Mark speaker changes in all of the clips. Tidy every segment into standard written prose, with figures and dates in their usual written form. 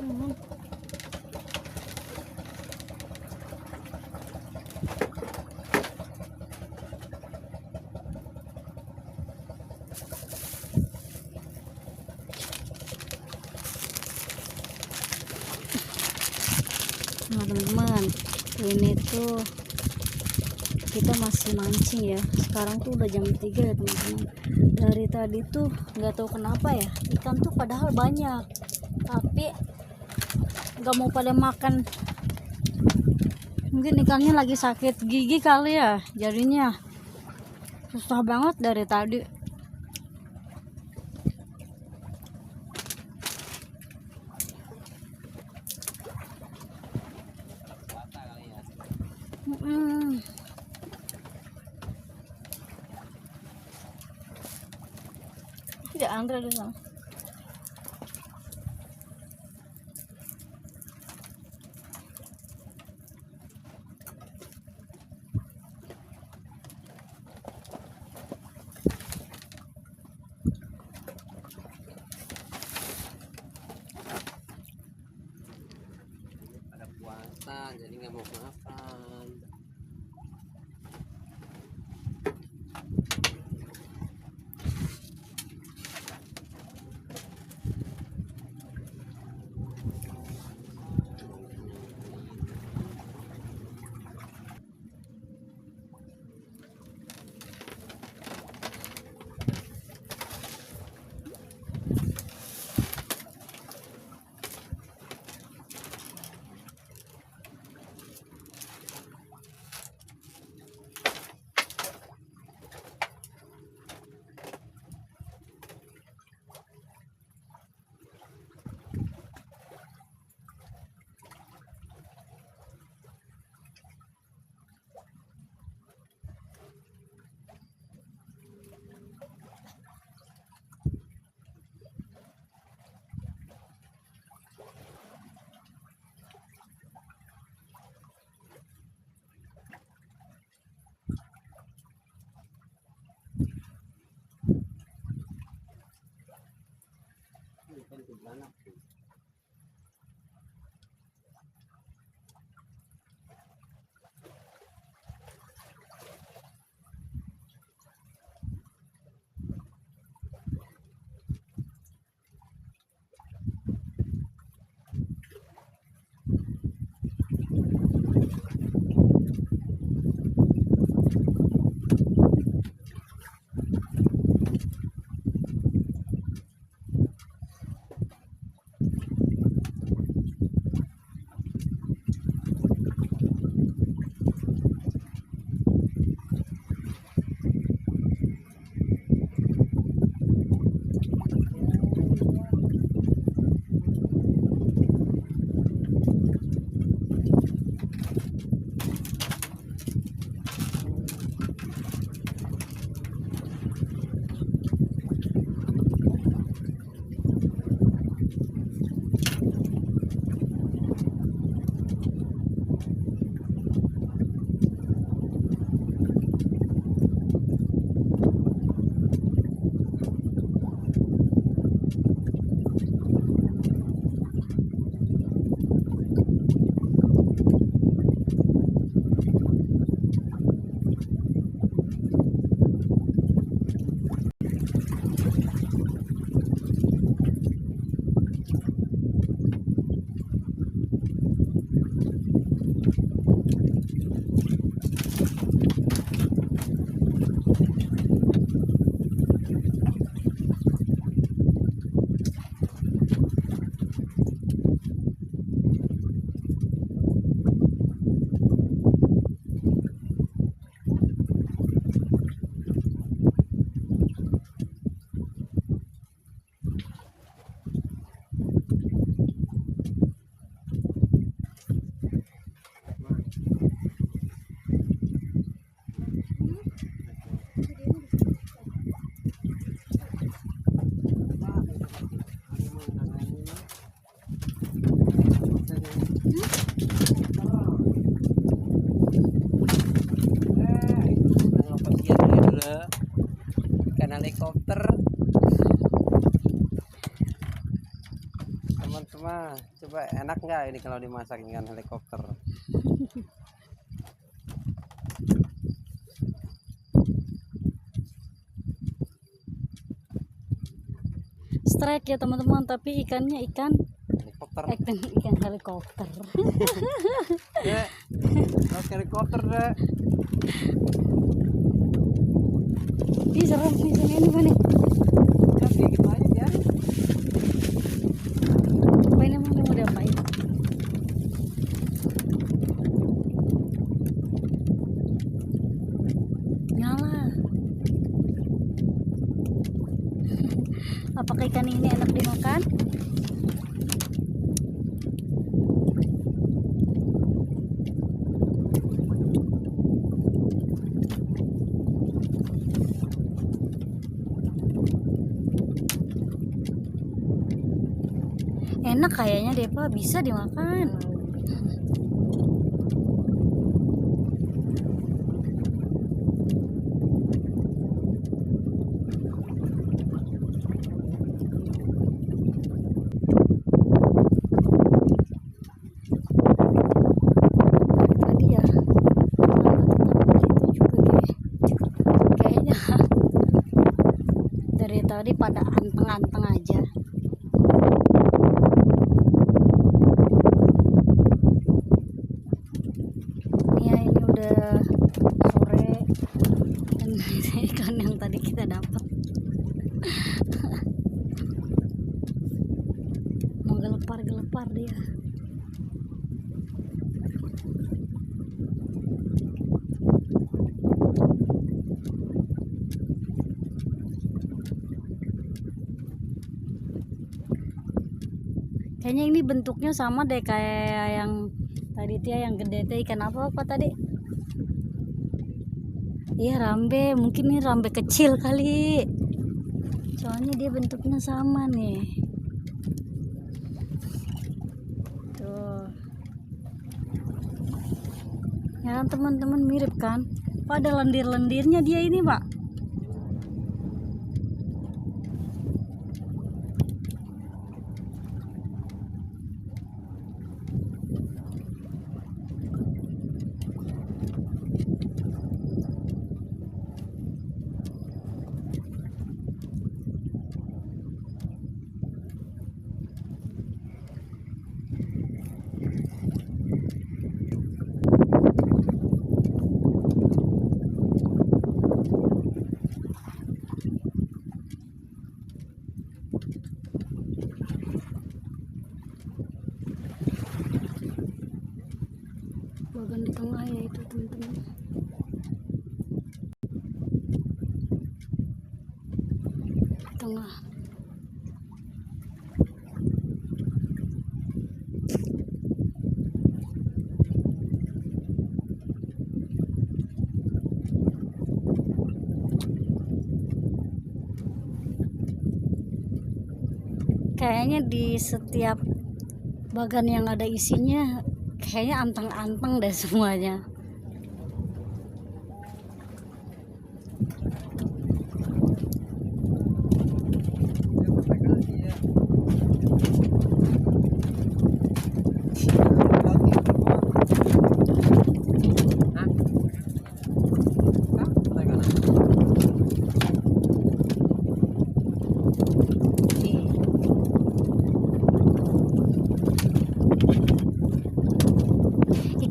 Speaker 1: Hmm. Nah teman-teman, ini tuh kita masih mancing ya. Sekarang tuh udah jam 3 ya teman-teman. Dari tadi tuh nggak tahu kenapa ya, ikan tuh padahal banyak, tapi nggak mau pada makan. Mungkin ikannya lagi sakit gigi kali ya, jadinya susah banget dari tadi. Mm-mm. Ya Andre di sana.
Speaker 2: Pada puasa jadi nggak mau makan. Ikan kuntilanak tuh. Wah, coba enak nggak ini kalau dimasak ikan helikopter?
Speaker 1: Strike ya teman-teman, tapi ikannya ikan
Speaker 2: Helikopter.
Speaker 1: ikan helikopter.
Speaker 2: Dek, pakai helikopter dek.
Speaker 1: Ih serem nih sini ini mana?
Speaker 2: Ya gitu aja ya.
Speaker 1: Apa ini mana mau diapain? Nyala. Apakah ikan ini enak dimakan? Enak kayaknya deh Pak, bisa dimakan. Tadi ya kayaknya dari tadi pada anteng-anteng aja. Ya ini udah sore dan ikan yang tadi kita dapat menggelepar-gelepar dia. Kayaknya ini bentuknya sama deh kayak yang tadi Tia, yang gede teh ikan apa tadi? Iya rambe, mungkin ini rambe kecil kali. Soalnya dia bentuknya sama nih. Tuh. Ya kan teman-teman, mirip kan? Pada lendir-lendirnya dia ini, Pak. Bagian di tengah ya itu teman-teman. Tengah. Kayaknya di setiap bagan yang ada isinya kayaknya anteng-anteng deh semuanya.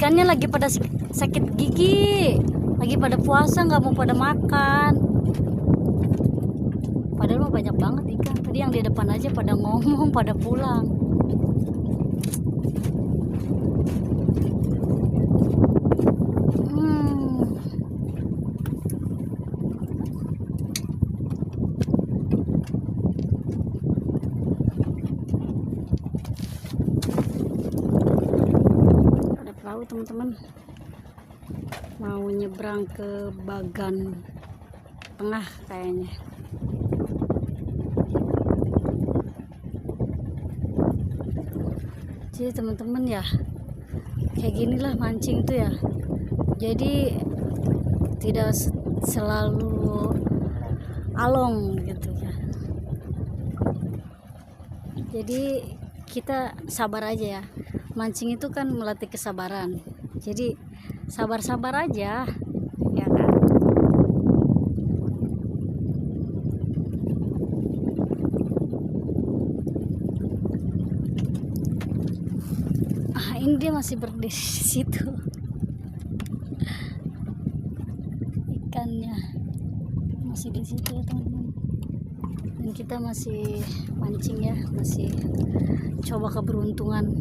Speaker 1: Ikannya lagi pada sakit gigi, lagi pada puasa, nggak mau pada makan. Padahal mah banyak banget ikan. Tadi yang di depan aja pada ngomong, pada pulang. Ada perahu teman-teman, mau nyebrang ke bagan tengah kayaknya. Jadi teman-teman ya, kayak ginilah mancing tuh ya. Jadi tidak selalu along gitu ya. Jadi kita sabar aja ya. Mancing itu kan melatih kesabaran, jadi sabar-sabar aja ya kan. Ini dia masih berdiri di situ, ikannya masih di situ ya teman-teman. Dan kita masih mancing ya, masih coba keberuntungan.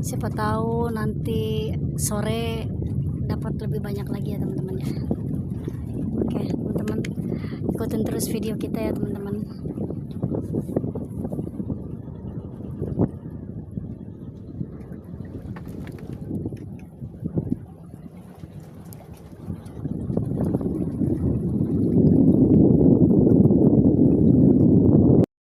Speaker 1: Siapa tahu nanti sore dapat lebih banyak lagi ya teman-teman ya. Oke teman-teman, ikutin terus video kita ya teman-teman.